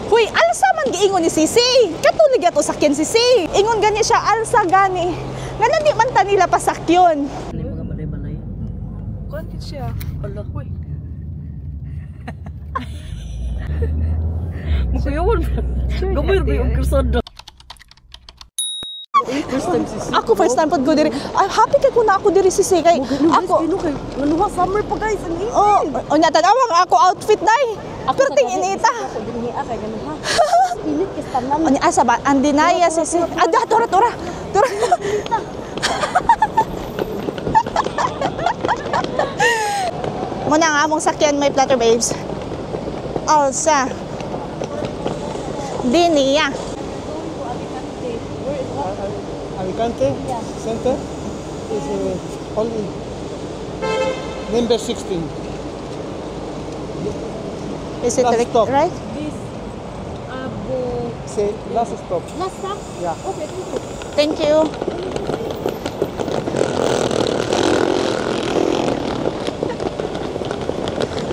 Huy, alsa man giingon ni Sisi. Katulig ato sakyan Sisi. Ingon gani siya alsa gani. Ngano di man ta nila pasakyon. Ano yung mga balay-balay? Kuan siya. Ala, huy. Mukuyawon. Gamay ba yung krusado? First time Sisi. Ako first time pod ko diri. Ay, happy kay ko na ako diri Sisi kay ako. Nanuha summer pa guys. Ang init. Oh, nya tanawang ako outfit dai. Pero ting inita. Ako dinhi kay ganuha. Init kay tanan. Anya asa ba? Andinaya Sisi. Ada tora. Tora. Muna nga among sakyan may platter babes. Alsa. Diniya. Alicante Center is only number 16. Is it Last stop. right? This Say last stop. last stop? Yeah. Okay, Thank thank you.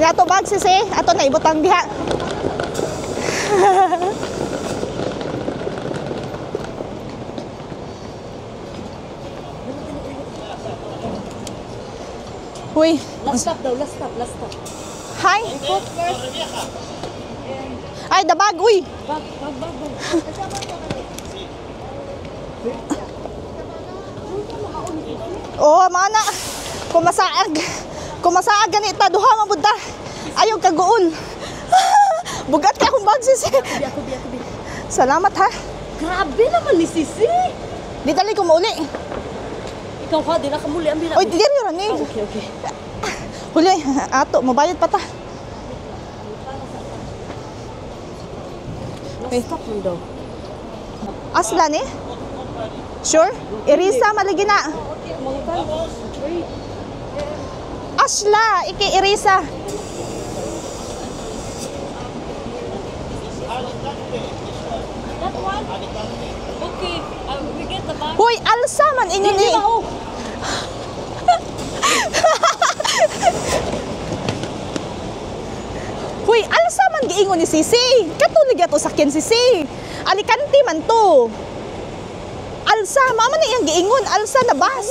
you. Ato bag Sisi, ato na ibutang diha. Uy, Last stop daw, last stop. hi. Foot first. Ay, the bag, uy. Bag. Oh, mana. Kumasaag ganita duha man budta. Ayaw kaguol. Bugat ka akong bag Sisi. Ako. Salamat ha. Grabe naman ni Sisi. Di dali ko mauli. Ikaw ha, di na ka muli ang bilang. Oy, diri ra ni. Okay. Huli, ato, mabayad pa ta. Last stop mo daw. Asla ni? Sure? Irisa maligi na. Wait. Asla, iki Irisa. That one? Okay, we get the bag. Hoy, alsa man inyo ni. Hoy, alsa man giingon ni Sisi. Katulig ato sakyan Sisi. Alicante man to. Alsa, mama na iyang giingon. Alsa na bus.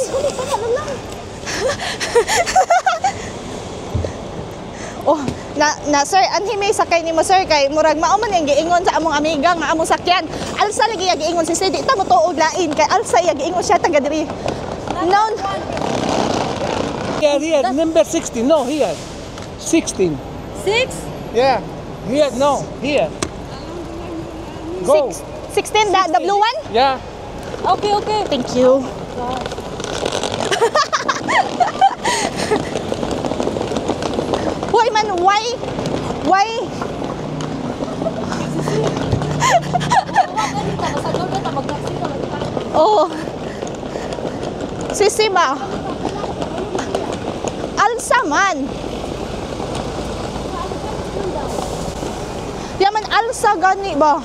Oh, na sir, anhi may sakay ni mo sir kay murag mao man yang giingon sa among amiga nga among sakyan. Alsa lagi ya giingon si di ta mo tuog lain kay alsa ya giingon siya taga diri. No. Here, number 16. No, here. 16. 6? Yeah. Here, no. Here. Go. 16 the blue one? Yeah. Okay. Thank you. Hoy man, why? Oh. Sisi ba? Alsa man. Yaman alsa gani ba?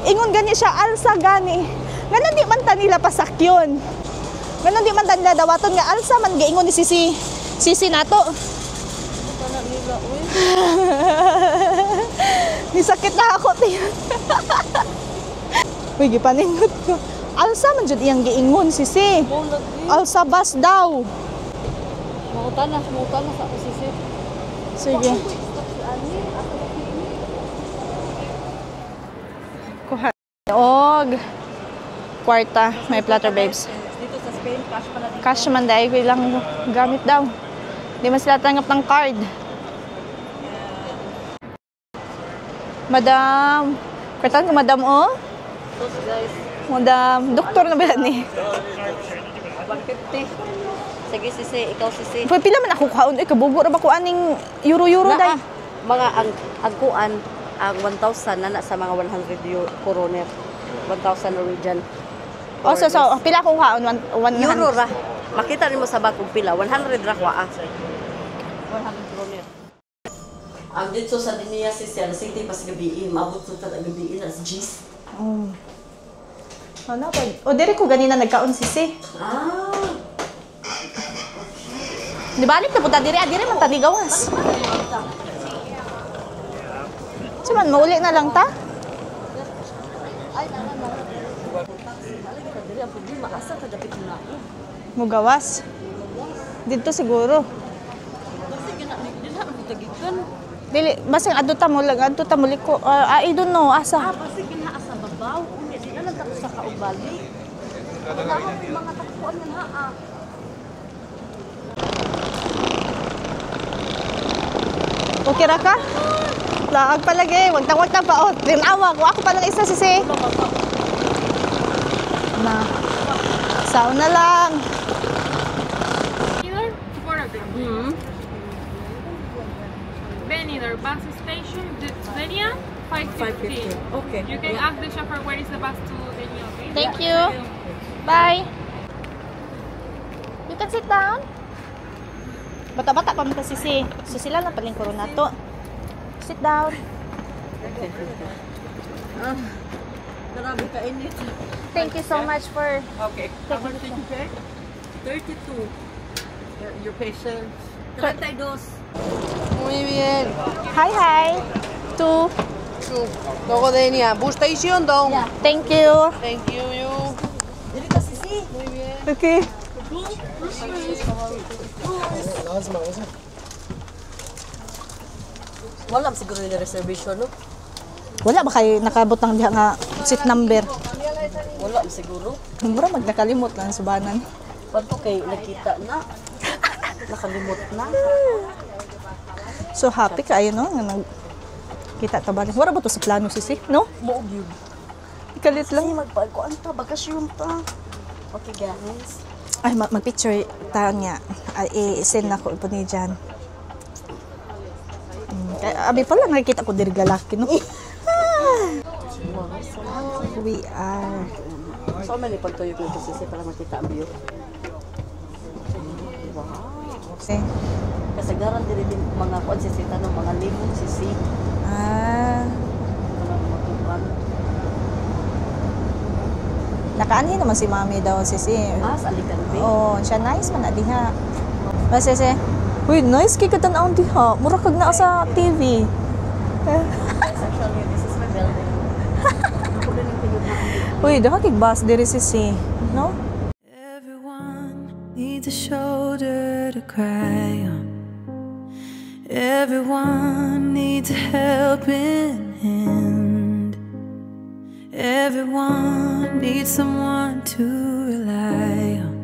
Ingon gani siya alsa gani. Ngano di man ta nila pasakyon. Ngano di man ta nila dawaton nga alsa man giingon ni Sisi nato. Nisakit na ako tiyan. Uy, gipaningot ko. Alsa man jud iyang giingon Sisi. Alsa bus daw. Mautan na sa Sisi. Sige. Kuha. Og kwarta, may platter babes. Dito sa Spain, cash pala dito. Cash man dahil ko ilang gamit daw. Di man sila tanggap ng card. Madam. Kwartan ko madam oh. So guys, Madam, doktor na ba yan eh? 150. Sige Sisi, ikaw Sisi. Pag pila man ako kaon, kabugo ra ba ko aning euro-euro dahil? Mga ang kuan ang 1,000 na sa mga 100 koroner. 1,000 Norwegian. O, so, pila akong kaon? 100? Euro ra. Makita nimo sa bag kung pila. 100 ra kwa. 100 koroner. Ang dito sa Diniya Sisi, alas 7 pas gabi, maabot sa gabi alas 10. Oh. Ano ba? O, diri ko ganina nagkaon Sisi. Ah. Di balik na punta diri, diri man taligawas. Suman, mauli na lang ta? Problema, asa ka dapat na. Mugawas. Dito siguro. Kasi gina mo tagikan. Dili, basing adto mo liko. I don't know, asa. Kasi ginaasa babaw. Unya, di na lang tapos sa kaubali. Wala akong mga takuan yan ha. Okay ra ka? Laag palagi, wag tang pa. Oh, tinawa ko. Ako pa lang isa sisi. Na. Sao na lang. Either four of them. Hmm. Ben either bus station, Denia, 550. 550. Okay. You can ask the chauffeur where is the bus to Denia, okay? Thank you. Bye. You can sit down. Bata-bata pa mo kasi so sila na paling corona to. Sit down. Grabe ka init. Thank you so much for Okay. How much did you pay? 32. Your patient? 32. Muy bien. Hi. Two. Luego de Denia. Bus station, down. Thank you. Thank you. Dili ka sisi. Muy bien. Okay. Wala siguro yung reservation, no? Wala ba kayo nakabot ng diha nga seat number? Wala siguro. Mura magnakalimot lang subanan. Pato kay nakita na. Nakalimot na. So happy kayo no nga kita ta balik. Wala ba to sa plano sisi, no? Moog yun. Kalit Lang lang. magpagkuan ta, bakasyon ta. Okay guys. Ay mag-picture ta niya. Ay i-send na ko po ni Jan. Abi pala nakikita ko diri galaki no. We are. So may pagtuyo ko kasi para makita ang view. Okay. Kasagaran din mga kuan sisita no, mga limon sisi. Mga matukan. Nakaanhin naman si Mami daw sisi. Sa Alicante. Oh, siya nice man na diha. Basta sisi. Uy, nice kay katan-aon diha. Mura kag naa sa TV. Actually, this is my building. Ako din yung pinuntaan. Uy, daha kay bus diri sisi, no? Everyone needs a shoulder to cry on. Everyone needs a helping hand. Everyone needs someone to rely on.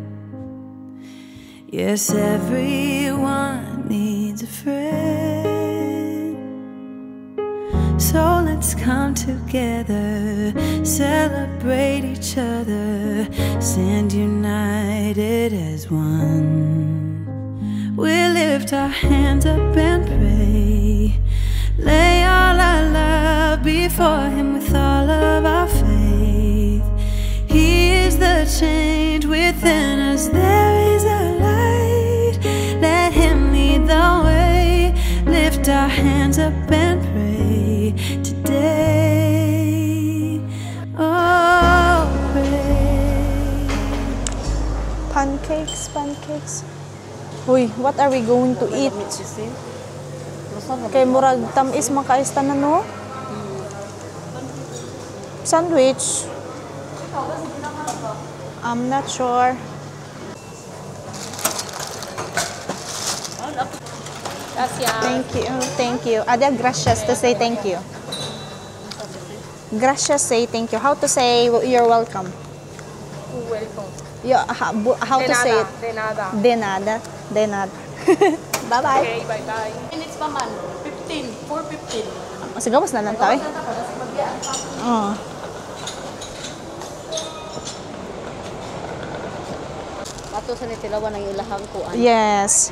Yes, everyone needs a friend. So let's come together, celebrate each other, stand united as one. We lift our hands up and pray, lay all our love before Him with all of our faith. He is the change within us, there is a light, let Him lead the way. Lift our hands up and pray today. Oh, pray. Pancakes. Uy, what are we going to eat? Sisi. Kay murag tamis makaista na no? Sandwich. I'm not sure. Thank you. Ada gracias to say thank you. Gracias say thank you. How to say you're welcome? Welcome. Yeah, how to say it? De nada. De nada. Bye-bye. Okay, bye-bye. Minutes pa man. 15. 4:15. Sige, mas na lang tayo. Oh. Ato sa nitilawan ng ilahang kuan. Yes.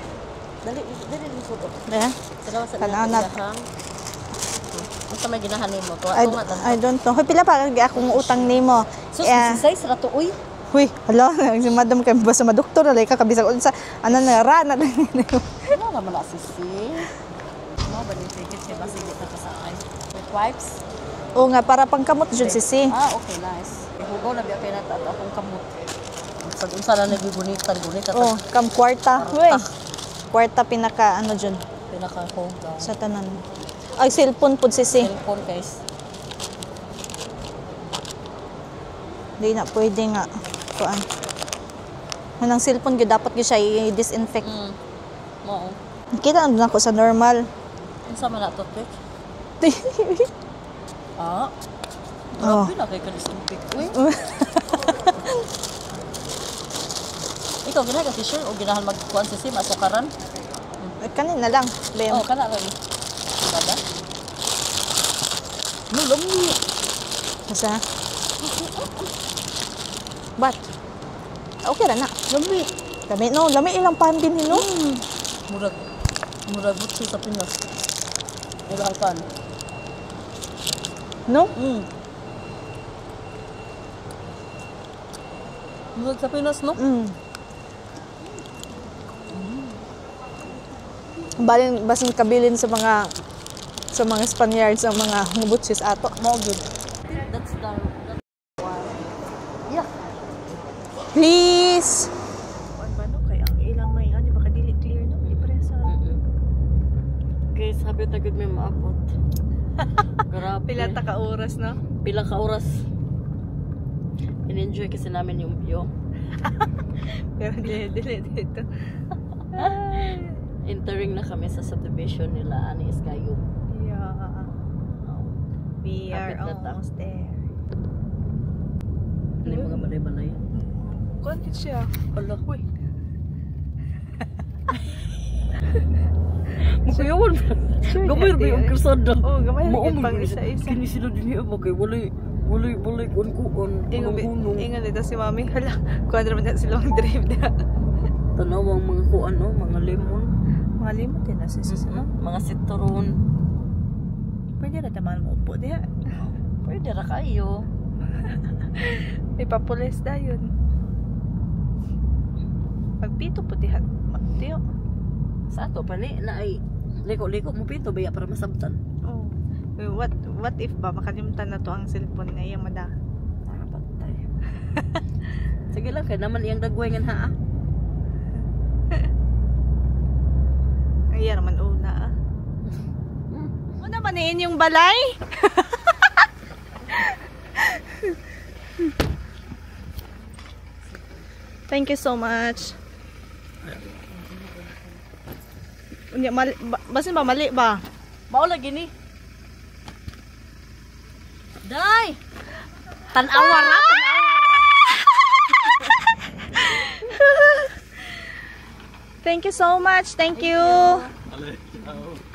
Dali din photo. Yeah. Tilawan sa Tanaw na. ilahang. Unsa may ginahan nimo to? I don't know. Hoy, pila pa kag akong utang nimo. Sus, size ra to uy. Huy, hala, si madam kay basta madoktor na ka kabisag unsa ano na ra na. Ano naman na sisi? Mo ba ni ticket siya basta dito ka sa ay. With wipes? O nga para pangkamot jud sisi. Okay, nice. Hugaw na biya kay nata akong kamot. Unsa na nagigunita. Oh, kam kwarta. Huy. Kwarta pinaka ano jud Pinaka-hugaw. sa tanan. Ay cellphone pud sisi. Cellphone guys. Di na pwede nga. kuan. Manang cellphone gyud dapat gyud siya i-disinfect. Mao. Kita na ako sa normal. Unsa man ato, Tek? Ah. Oh. Grabe na kay ka-disinfect. Uy. Ikaw ginahan ka t-shirt o ginahan magkuan sa sim asukaran? Kanina lang, Bem. Oh, kana rin. Bada. No, lumi. Asa? Bat. Okay ra na. Lumi. Lami no, lami ilang pandin no. Murag butsi sa Pinas. Ilang pan. No? Murag sa Pinas, no? Basin kabilin sa mga Spaniards sa mga ngubutsis ato. Mo good. That's the Yeah. Please. Ano kaya ang ilang may ano baka dili clear no? Di presa. Okay, sabi tagid may maabot. Grabe. Pila ta ka oras no? Pila ka oras. In-enjoy kasi namin yung view. Pero dili dito. Entering na kami sa subdivision nila ani Iskayo. Yeah. We are Kapit na ta. almost there. Ano yung mga balay-balay? Konti siya. Hala, huy. Makayawan ba? Gamay ba yung kersada? Oo, gamay rin Maumay yung pang ba? isa-isa. Kini sila din niya ba kay walay kuan-kuan. Ingon dito si Mami. Hala, kuadra man na silang drive na. Tanawang mga kuan no, mga lemon, Mga limot din na si no? mga citron. Pwede na tamaan mo upo diha. Pwede ra kayo. Ipapulis da yun. Pagpito po diha. Tiyo. Sa ato pali na ay liko-liko mo pito baya para masabtan. Oh. What if ba makalimutan na to ang cellphone nga iya mada? Patay. Sige lang kay naman iyang dagwayngan ha. Iya naman una ah. Ano ba niin yung balay? Thank you so much. Unya mali basin ba mali ba? Mao lagi ni. Day. Tan-awa ra. Thank you so much. Thank you.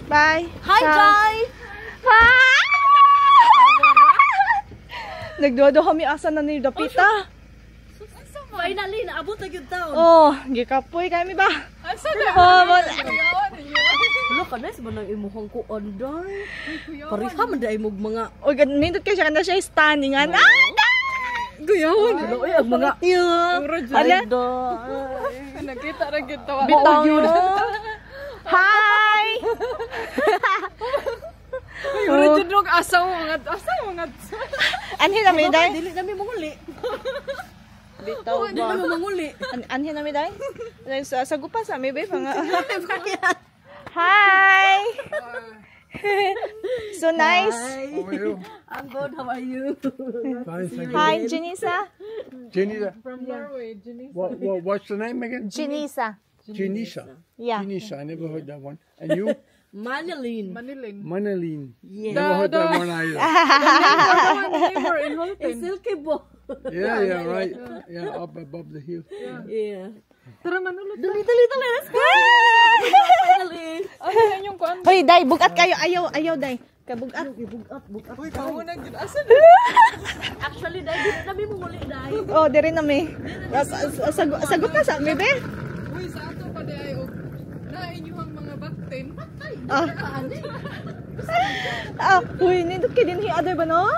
Bye. Hi, Day. Hi! Nagduwa kami asa na ni Dapita. Finally naabot na gyud taon. Oh, gikapoy kami ba? Oh, Hello ka nice ba nang imuhang kuan day? Pareha man day mo mga oh, nindot kay siya kana siya standing ana. guyawon. Hello ay ang mga Ala, Nakita ra gyud tawa. bitaw yun. Hi! Ura jud og asaw mga Anhi na mi day? dili nami manguli. Bitaw Dili nami manguli. Anhi na mi day? Sa gupa sa mi be mga. Hi! So nice. How are you? I'm good. How are you? Fine, thank you. Hi, Janisa. Janisa. From Norway, Janisa. What's the name again? Janisa. Janisa. Yeah. Janisa, I never heard that one. And you? Manilin. Manilin. Yeah. Never heard that one either. It's silky bo. Yeah, right. Yeah, up above the hill. Yeah. Tara manulot. Dali. Let's go. Finally. Hoy, day, bugat kayo. Ayaw, day. Kabugat. Actually, dahil dili nami manguli dahil. Oh, diri na mi. Sa gupa sa mi be. Uy, sa ato pa di ay og nainyuhang mga bakten. Uy, nindot kay din other ba no?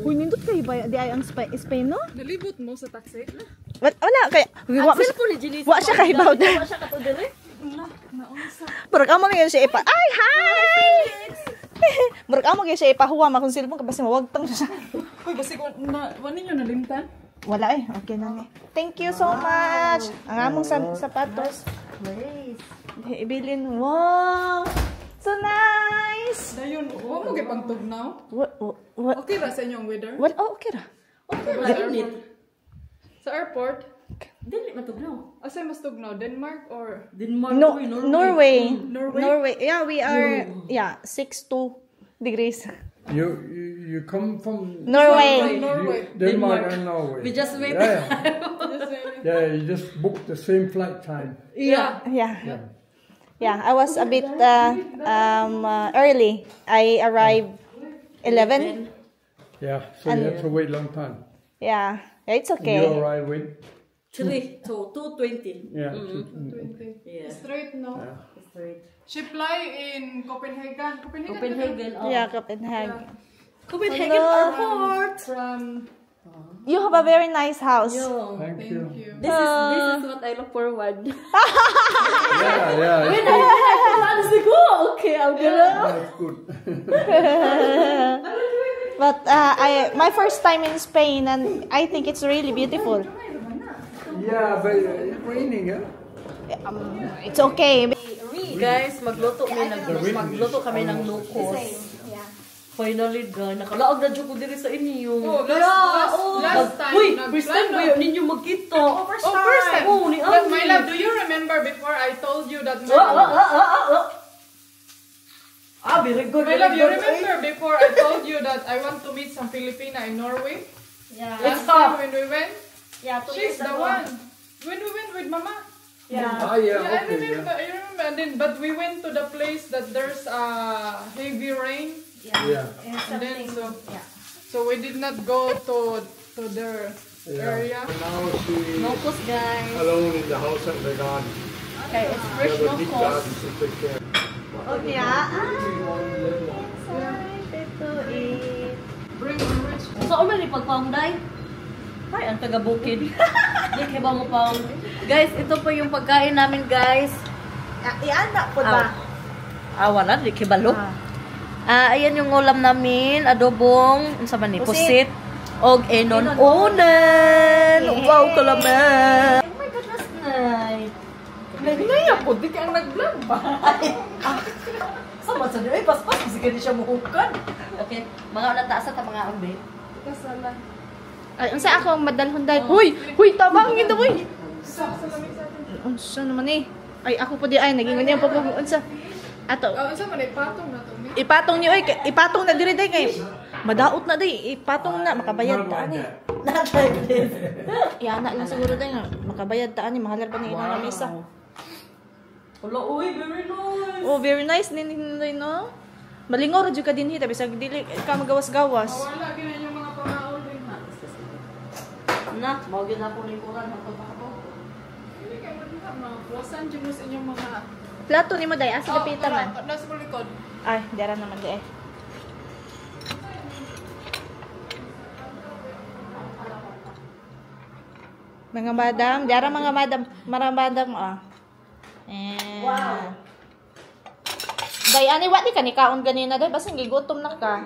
Uy, nindot kay ba di ay ang Spain no? Nalibot mo sa taxi. Wala kay Ang cellphone ni Jenny. wa siya kay bawd. Wa siya kato diri. Murag amo gyud siya ipa. Ay, hi. Murag amo gyud siya ipahuwa makon cellphone kasi mawagtang siya. Uy, basi ko na wani nyo nalimtan. Wala eh, okay na ni. Thank you so much. Ang among sapatos. Ibilin. Wow. So nice. Dayon, mo kay pangtugnaw. What? Okay ra sa inyo ang weather? What? Oh, okay ra. Sa airport. Dili matugnaw. Asay mas tugnaw? Denmark or? Denmark, No, uy, Norway. Norway? Yeah, we are 62 degrees. You come from Norway. Norway. Denmark and Norway. We just wait. Yeah, you just booked the same flight time. Yeah. Yeah, I was a bit early. I arrived 11. Yeah, so you have to wait a long time. Yeah, it's You okay. arrive with 3 to 2:20. yeah. 20. Yeah. Straight, no? Straight. She fly in Copenhagen. Copenhagen. Oh. Yeah, Copenhagen. Copenhagen Hello. Airport. From... You have a very nice house. Yo. Thank you. This is what I look forward. Yeah, Honestly, go. Okay, I'm gonna. that's good. But my first time in Spain, and I think it's really beautiful. Yeah, but it's raining, huh? It's okay. Guys, magluto kami ng locos. Finally, nakalaog na dyan ko diri sa inyo. Oh, last time. Uy, first time kayo ninyo magkita. First time. Oh, ni But Ami. my love, do you remember before I told you that Very good. My love, you remember before I told you that I want to meet some Filipina in Norway? Yeah. Last time when we went, Yeah, she's the one. When we went with Mama. Ah, yeah, I okay, remember. And then, but we went to the place that there's heavy rain. yeah. And then so we did not go to their area. Now she Locos, guys. alone in the house and the garden. Okay, it's She fresh have a big locos. garden to take care. Bring orange. So, ano ni pagpaunday? Ay, ang taga-bukid. Di kaya ba mo pang... Guys, ito po yung pagkain namin, guys. Iana po ba? Wala, di kaya balo. Ayan yung ulam namin, adobong, ano sa man ni, pusit, og enon-onan. Wow, kalaman. Oh my goodness, night. Nahinaya po, di ka ang nag-vlog ba? Sama sa ay paspas, kasi ganyan siya muhukan. Okay, mga nataasa ta mga ambe. Kasala. Ay, unsa ako madalhon dahil. Huy, tabang gid huy. Unsa naman eh? Ay, ako po di ay naging ganyan pa po unsa. Ato. Unsa man ipatong na to? Ipatong niyo oy, ipatong na diri day kay. Madaot na day, ipatong na makabayad ta ani. Not like this. Iana lang siguro day nga makabayad ta ani, mahalar pa ni ilang mesa. Hello, uy, very nice. Oh, very nice nininoy no. Malingor jud ka dinhi tabi sa dili ka magawas-gawas. Wala gina yung mga pangaon din ha. Na, mawagin na po lingkuran. Ako. Hindi kayo mga flosan dyan mo sa inyong mga... Plato nimo day asa dapita man. Nasa mo likod. Ay, dara naman di eh. Mga madam, dara mga madam, Wow. Day ani wa di ka ni kaon ganina day basta gigutom na ka.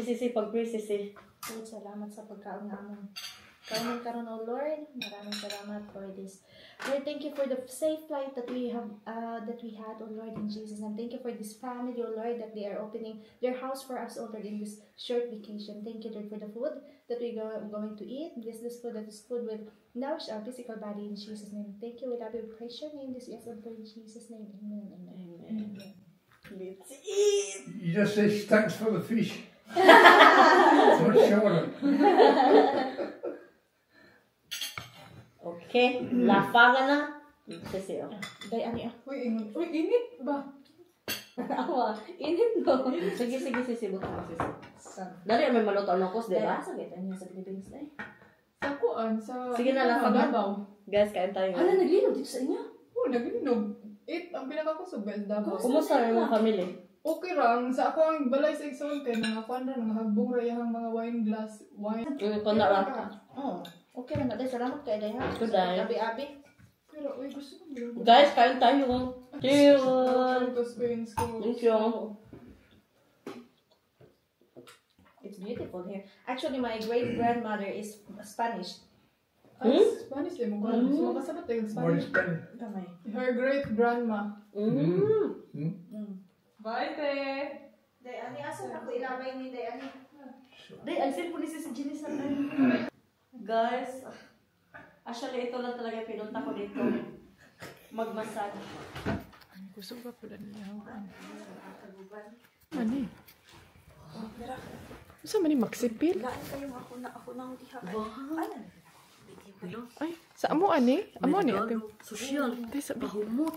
Sige, pag-pray, sisi. Lord, salamat sa pagkaon namin. Karon, O Lord, maraming salamat for this. Lord, thank you for the safe flight that we had, O Lord, in Jesus' name. Thank you for this family, O Lord, that they are opening their house for us, O Lord, in this short vacation. Thank you, Lord, for the food that we are going to eat. Bless this food, that this food will nourish our physical body in Jesus' name. Thank you, we love you, praise your name. This is in Jesus' name. Amen. Let's eat. You just say thanks for the fish. Not sure. Okay, lafangan na. Sisi, oh. Day, ani Uy, init ba? Awa, init no. Sige, sisi, buto mo, sisi. Dali, may maluto ang locos, di ba? Sakit, ano sa Pilipinas na eh. Sa kuan, sa... Sige na, lafangan. Davao. Guys, kain tayo. naglilog dito sa inyo? Oh, naginog. Ang pinakakusog ba is Davao. Kumusta yung mga family? Okay lang. Sa ako ang balay sa Igsoon kay mga kuan ra mga hagbong rayahang mga wine glass, wine. Ito na lang. Oh, okay na. Day, salamat kay Day ha. Good day. Abi-abi. Pero, uy, gusto ko meron. Guys, kain tayo. Cheers! Tapos Queens ko. Thank you. It's beautiful here. Actually, my great grandmother is Spanish. Spanish din mo. So, makasabat tayo What is Spanish. Spanish? Kamay. Her great grandma. Mm. Bye, te. Day, ani asa na ko ilabay ni Day, ani. Day, ang cellphone ni si Janice na. Guys, actually ito lang talaga pinunta ko dito. Magmasag. Gusto ka pala niya. Mani. Gusto man ni magsipil? Ay, sa amo ani? Amo ani ate. Social. Tay sa Bahumot.